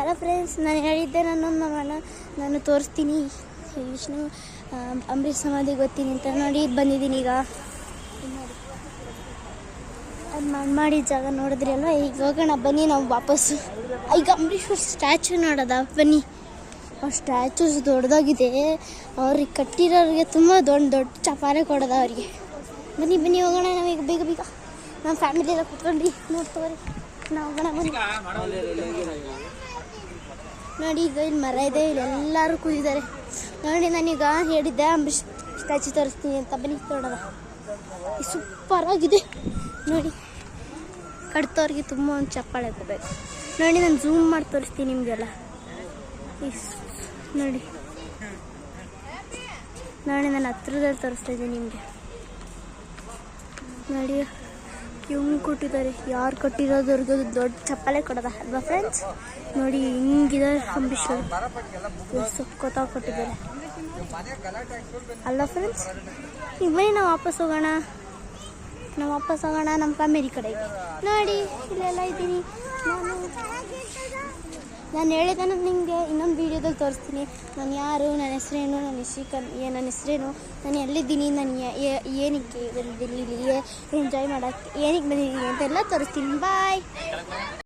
Hello friends, ನಾನು ಹೇಳಿದ್ದೆ ನಾನು ತೋರಿಸ್ತೀನಿ ವಿಷ್ಣು ಅಂಬರೀಷ್ ಸಮಾಧಿ ಗೊತ್ತೀನಿ ಅಂತ. ನೋಡಿ ಬಂದಿದ್ದೀನಿ ಈಗ. ಅದು ಮಾಡಿದ ಜಾಗ ನೋಡಿದ್ರಿ ಅಲ್ವಾ. ಈಗ ಹೋಗೋಣ ಬನ್ನಿ ನಾವು ವಾಪಸ್ಸು. ಈಗ ಅಂಬರೀಷ್ ಸ್ಟ್ಯಾಚು ನೋಡೋದ ಬನ್ನಿ. ಆ ಸ್ಟ್ಯಾಚೂಸ್ ದೊಡ್ಡದಾಗಿದೆ. ಅವ್ರಿಗೆ ಕಟ್ಟಿರೋರಿಗೆ ತುಂಬ ದೊಡ್ಡ ಚಪಾರೆ ಕೊಡೋದ ಅವ್ರಿಗೆ. ಬನ್ನಿ ಹೋಗೋಣ ನಾವೀಗ ಬೇಗ ನಮ್ಮ ಫ್ಯಾಮಿಲಿ ಎಲ್ಲ ಕೂತ್ಕೊಂಡ್ರಿ ನೋಡ್ತವ್ರಿ. ನಾವು ಹೋಗೋಣ ಬನ್ನಿ. ನೋಡಿ ಈಗ ಇಲ್ಲಿ ಮರ ಇದೆ, ಇಲ್ಲಿ ಎಲ್ಲರೂ ಕೂತಿದ್ದಾರೆ. ನೋಡಿ ನಾನೀಗ ಹೇಳಿದ್ದೆ ಅಂಬರೀಷ್ ಸ್ಟ್ಯಾಚು ತೋರಿಸ್ತೀನಿ ಅಂತ. ಬನ್ನಿ ನೋಡೋಣ. ಸೂಪರ್ ಆಗಿದೆ ನೋಡಿ. ಕಟ್ತವ್ರಿಗೆ ತುಂಬ ಒಂದು ಚಪ್ಪಾಳೆ ಹಾಕೋಬೇಕು. ನೋಡಿ ನಾನು ಝೂಮ್ ಮಾಡಿ ತೋರಿಸ್ತೀನಿ ನಿಮಗೆಲ್ಲ. ನೋಡಿ ನಾನು ಹತ್ರದಲ್ಲಿ ತೋರಿಸ್ತಾ ಇದ್ದೀನಿ ನಿಮಗೆ. ನೋಡಿ ಹೆಂಗೆ ಕೊಟ್ಟಿದ್ದಾರೆ. ಯಾರು ಕಟ್ಟಿರೋದ್ರಿಗೆ ದೊಡ್ಡ ಚಪ್ಪಾಳೆ ಕೊಡೋದ ಅಲ್ವಾ ಫ್ರೆಂಡ್ಸ್. ನೋಡಿ ಹಿಂಗಿದ್ದಾರೆ ಅಂಬರೀಷ್ ಸೊಕ್ಕೋತಾಗಿ ಕೊಟ್ಟಿದ್ದಾರೆ ಅಲ್ಲ ಫ್ರೆಂಡ್ಸ್. ಈಗ ಬನ್ನಿ ನಾವು ವಾಪಸ್ ಹೋಗೋಣ ನಮ್ಮ ಕಾಮೇರಿ ಕಡೆಗೆ. ನೋಡಿ ಇಲ್ಲೆಲ್ಲ ಇದ್ದೀನಿ ನಾನು ಹೇಳಿದೆ. ನಿಮಗೆ ಇನ್ನೊಂದು ವೀಡಿಯೋದಲ್ಲಿ ತೋರಿಸ್ತೀನಿ ನಾನು ಯಾರು, ನನ್ನ ಹೆಸರೇನು, ನನ್ನ ಹೆಸರೇನು, ನಾನು ಎಲ್ಲಿದ್ದೀನಿ, ನಾನು ಏನಕ್ಕೆ ಬಂದಿದ್ದೀನಿ, ಇಲ್ಲಿ ಎಂಜಾಯ್ ಮಾಡೋಕ್ಕೆ ಏನಕ್ಕೆ ಬಂದಿದ್ದೀನಿ ಅಂತೆಲ್ಲ ತೋರಿಸ್ತೀನಿ. ಬಾಯ್.